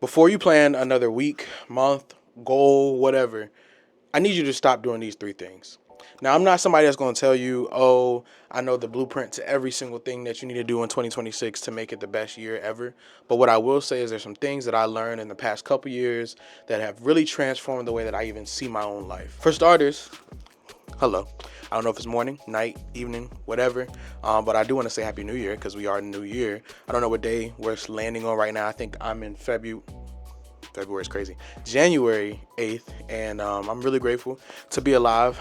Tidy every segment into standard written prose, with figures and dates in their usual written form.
Before you plan another week, month, goal, whatever, I need you to stop doing these three things. Now, I'm not somebody that's going to tell you, oh, I know the blueprint to every single thing that you need to do in 2026 to make it the best year ever. But what I will say is there's some things that I learned in the past couple years that have really transformed the way that I even see my own life. For starters, hello. I don't know if it's morning, night, evening, whatever, but I do want to say Happy New Year because we are in the new year. I don't know what day we're landing on right now. I think I'm in February is crazy. January 8th, and I'm really grateful to be alive.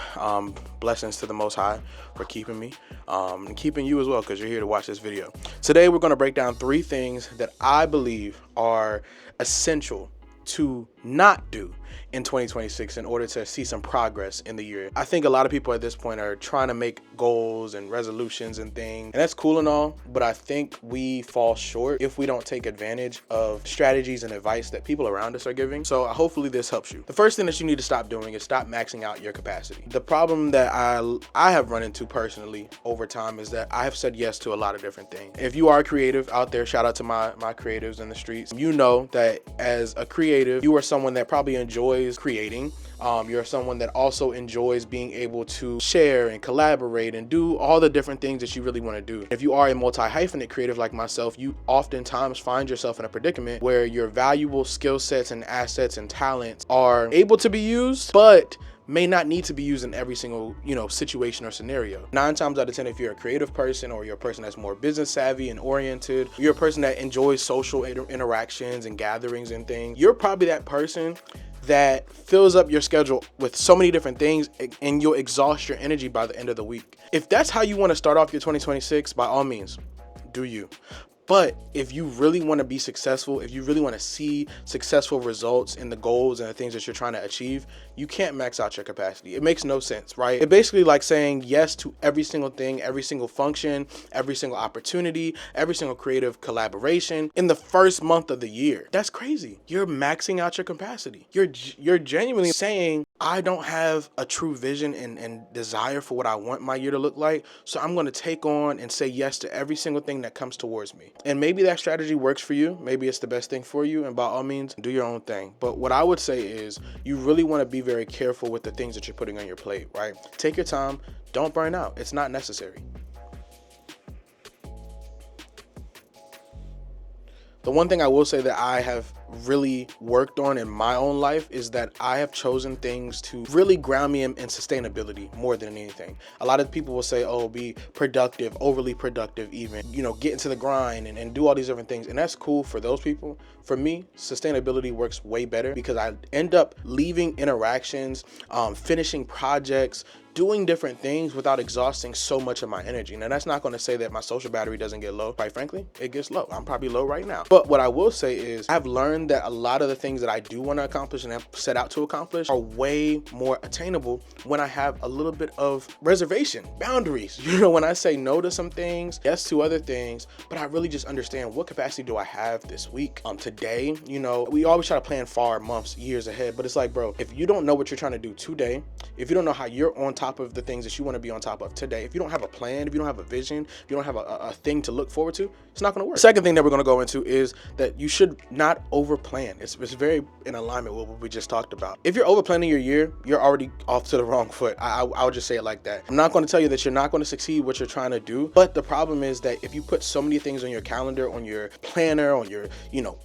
Blessings to the Most High for keeping me and keeping you as well because you're here to watch this video. Today, we're going to break down three things that I believe are essential to not do in 2026 in order to see some progress in the year. I think a lot of people at this point are trying to make goals and resolutions and things, and that's cool and all, but I think we fall short if we don't take advantage of strategies and advice that people around us are giving. So hopefully this helps you. The first thing that you need to stop doing is stop maxing out your capacity. The problem that I have run into personally over time is that I have said yes to a lot of different things. If you are creative out there, shout out to my creatives in the streets. You know that as a creative, you are someone that probably enjoys creating. You're someone that also enjoys being able to share and collaborate and do all the different things that you really want to do. If you are a multi-hyphenate creative like myself, you oftentimes find yourself in a predicament where your valuable skill sets and assets and talents are able to be used, but may not need to be used in every single, situation or scenario. 9 times out of 10, if you're a creative person or you're a person that's more business savvy and oriented, you're a person that enjoys social interactions and gatherings and things, you're probably that person that fills up your schedule with so many different things and you'll exhaust your energy by the end of the week. If that's how you want to start off your 2026, by all means, do you. But if you really want to be successful, if you really want to see successful results in the goals and the things that you're trying to achieve, you can't max out your capacity. It makes no sense, right? It's basically like saying yes to every single thing, every single function, every single opportunity, every single creative collaboration in the first month of the year. That's crazy. You're maxing out your capacity. You're genuinely saying, I don't have a true vision and desire for what I want my year to look like, so I'm going to take on and say yes to every single thing that comes towards me. And maybe that strategy works for you. Maybe it's the best thing for you, and by all means, do your own thing. But what I would say is you really want to be very careful with the things that you're putting on your plate, right? Take your time. Don't burn out. It's not necessary. The one thing I will say that I have really worked on in my own life is that I have chosen things to really ground me in sustainability more than anything. A lot of people will say, oh, be productive, overly productive even, get into the grind and do all these different things. And that's cool for those people. For me, sustainability works way better because I end up leaving interactions, finishing projects, doing different things without exhausting so much of my energy. Now, that's not going to say that my social battery doesn't get low. Quite frankly, it gets low. I'm probably low right now. But what I will say is I've learned that a lot of the things that I do want to accomplish and have set out to accomplish are way more attainable when I have a little bit of reservation, boundaries. When I say no to some things, yes to other things, but I really just understand what capacity do I have this week, today. We always try to plan far, months, years ahead, but it's like, bro, if you don't know what you're trying to do today, if you don't know how you're on top of the things that you want to be on top of today, if you don't have a plan, if you don't have a vision, if you don't have a thing to look forward to, it's not going to work. The second thing that we're going to go into is that you should not over plan. It's very in alignment with what we just talked about. If you're over planning your year, you're already off to the wrong foot. I'll just say it like that. I'm not going to tell you that you're not going to succeed what you're trying to do, but the problem is that if you put so many things on your calendar, on your planner, on your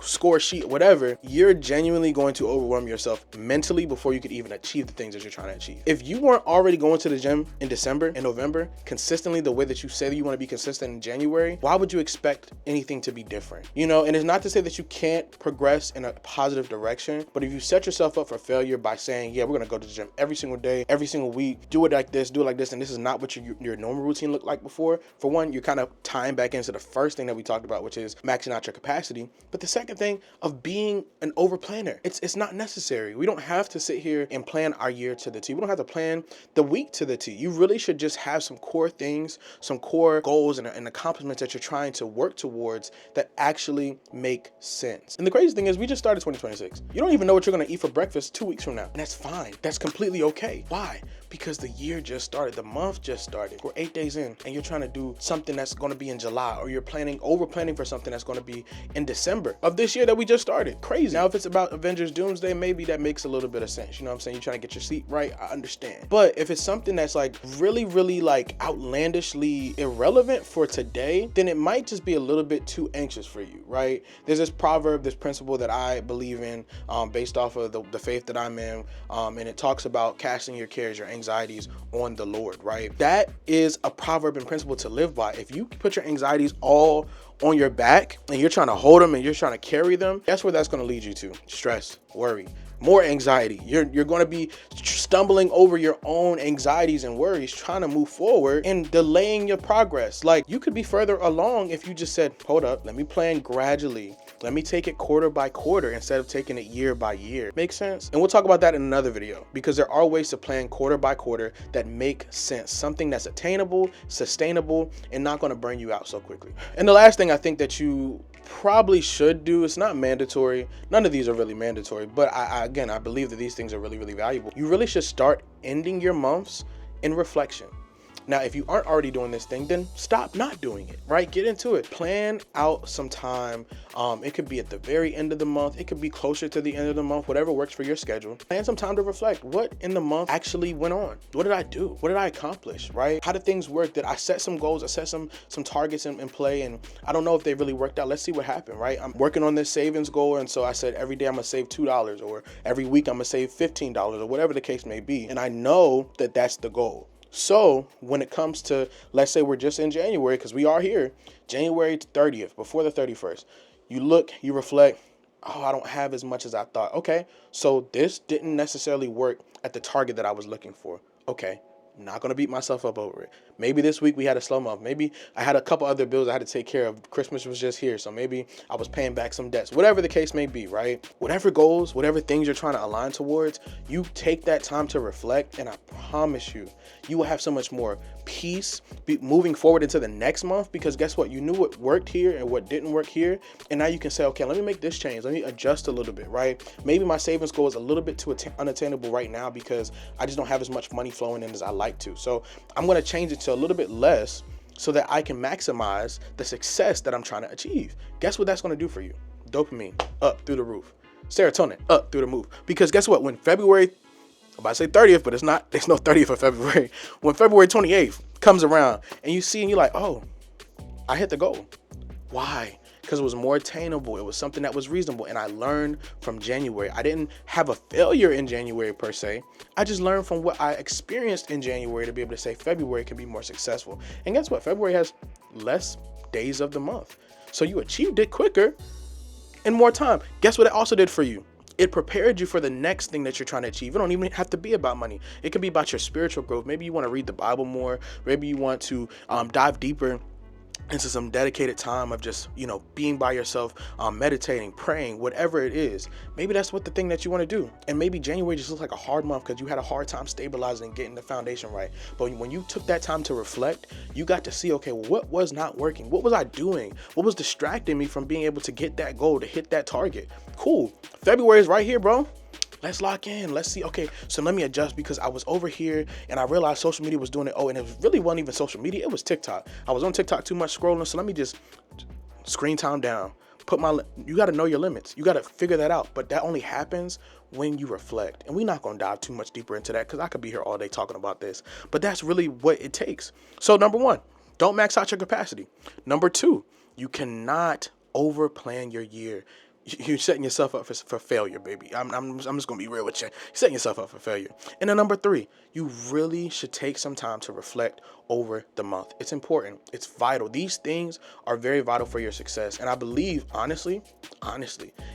score sheet, whatever, you're genuinely going to overwhelm yourself mentally before you could even achieve the things that you're trying to achieve. If you weren't already going to the gym in December and November consistently the way that you say that you want to be consistent in January, why would you expect anything to be different? And it's not to say that you can't progress in a positive direction, but if you set yourself up for failure by saying, yeah, we're going to go to the gym every single day, every single week, do it like this, and this is not what your normal routine looked like before, for one, you're kind of tying back into the first thing that we talked about, which is maxing out your capacity. But the second thing of being an over planner, it's not necessary. We don't have to sit here and plan our year to the T. We don't have to plan the week to the T. You really should just have some core things, some core goals and accomplishments that you're trying to work towards that actually make sense. And the crazy thing is we just started 2026. You don't even know what you're going to eat for breakfast 2 weeks from now. And that's fine. That's completely okay. Why? Because the year just started, the month just started. We're 8 days in, and you're trying to do something that's going to be in July, or you're over planning for something that's going to be in December of this year that we just started. Crazy. Now, if it's about Avengers Doomsday, maybe that makes a little bit of sense. You know what I'm saying? You're trying to get your seat right. I understand. But if it's something that's like really, really like outlandishly irrelevant for today, then it might just be a little bit too anxious for you, right? There's this proverb, this principle that I believe in, based off of the faith that I'm in, and it talks about casting your cares, your anxieties on the Lord, right? That is a proverb and principle to live by. If you put your anxieties all on your back and you're trying to hold them and you're trying to carry them, guess where that's going to lead you to? Stress, worry, more anxiety. You're going to be stumbling over your own anxieties and worries, trying to move forward and delaying your progress. Like, you could be further along if you just said, hold up, let me plan gradually. Let me take it quarter by quarter instead of taking it year by year. Make sense? And we'll talk about that in another video, because there are ways to plan quarter by quarter that make sense. Something that's attainable, sustainable, and not going to burn you out so quickly. And the last thing I think that you probably should do, it's not mandatory. None of these are really mandatory, but I believe that these things are really, really valuable. You really should start ending your months in reflection. Now, if you aren't already doing this thing, then stop not doing it, right? Get into it. Plan out some time. It could be at the very end of the month. It could be closer to the end of the month, whatever works for your schedule. Plan some time to reflect. What in the month actually went on? What did I do? What did I accomplish, right? How did things work? Did I set some goals? I set some targets in play, and I don't know if they really worked out. Let's see what happened, right? I'm working on this savings goal, and so I said every day I'm gonna save $2, or every week I'm gonna save $15, or whatever the case may be. And I know that that's the goal. So when it comes to, let's say we're just in January, because we are here, January 30th, before the 31st, you look, you reflect, oh, I don't have as much as I thought. Okay, so this didn't necessarily work at the target that I was looking for. Okay, I'm not going to beat myself up over it. Maybe this week we had a slow month. Maybe I had a couple other bills I had to take care of. Christmas was just here, so maybe I was paying back some debts. Whatever the case may be, right? Whatever goals, whatever things you're trying to align towards, you take that time to reflect, and I promise you, you will have so much more peace moving forward into the next month, because guess what? You knew what worked here and what didn't work here, and now you can say, okay, let me make this change. Let me adjust a little bit, right? Maybe my savings goal is a little bit too unattainable right now because I just don't have as much money flowing in as I like to. So I'm going to change it to a little bit less so that I can maximize the success that I'm trying to achieve. Guess what that's going to do for you? Dopamine up through the roof. Serotonin up through the roof. Because guess what? When February, I'm about to say 30th, but there's no 30th of February. When February 28th comes around and you see and you're like, oh, I hit the goal. Why? Because it was more attainable. It was something that was reasonable. And I learned from January. I didn't have a failure in January per se. I just learned from what I experienced in January to be able to say February can be more successful. And guess what? February has less days of the month. So you achieved it quicker in more time. Guess what it also did for you? It prepared you for the next thing that you're trying to achieve. It don't even have to be about money. It could be about your spiritual growth. Maybe you want to read the Bible more. Maybe you want to dive deeper into some dedicated time of just, being by yourself, meditating, praying, whatever it is. Maybe that's what the thing that you want to do. And maybe January just looks like a hard month because you had a hard time stabilizing and getting the foundation right. But when you took that time to reflect, you got to see, okay, well, what was not working? What was I doing? What was distracting me from being able to get that goal, to hit that target? Cool. February is right here, bro. Let's lock in. Let's see. Okay, so let me adjust because I was over here and I realized social media was doing it. Oh, and it really wasn't even social media. It was TikTok. I was on TikTok too much scrolling. So let me just screen time down. You got to know your limits. You got to figure that out. But that only happens when you reflect. And we're not going to dive too much deeper into that because I could be here all day talking about this. But that's really what it takes. So number one, don't max out your capacity. Number two, you cannot overplan your year. You're setting yourself up for failure, baby. I'm just gonna be real with you. You're setting yourself up for failure. And then number three, you really should take some time to reflect over the month. It's important. It's vital. These things are very vital for your success. And I believe, honestly,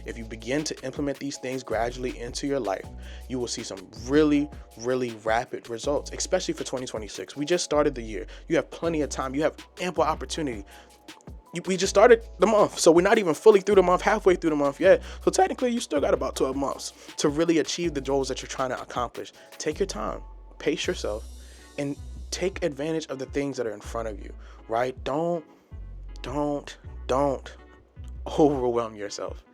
if you begin to implement these things gradually into your life, you will see some really, really rapid results, especially for 2026. We just started the year. You have plenty of time. You have ample opportunity. We just started the month, so we're not even fully through the month, halfway through the month yet. So technically, you still got about 12 months to really achieve the goals that you're trying to accomplish. Take your time, pace yourself, and take advantage of the things that are in front of you, right? Don't overwhelm yourself.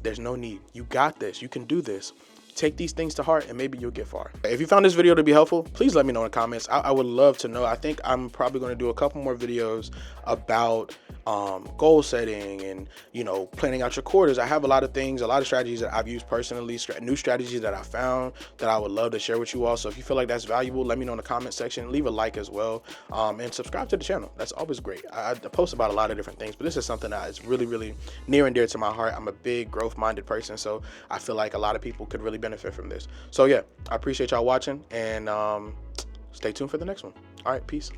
There's no need. You got this. You can do this. take these things to heart and maybe you'll get far. If you found this video to be helpful, please let me know in the comments. I would love to know. I think I'm probably going to do a couple more videos about goal setting and, you know, planning out your quarters. I have a lot of things, a lot of strategies that I've used personally, new strategies that I found that I would love to share with you all. So if you feel like that's valuable, let me know in the comment section, leave a like as well, and subscribe to the channel. That's always great. I post about a lot of different things, but this is something that is really, really near and dear to my heart. I'm a big growth minded person, so I feel like a lot of people could really benefit from this. So yeah, I appreciate y'all watching, and stay tuned for the next one. All right, peace.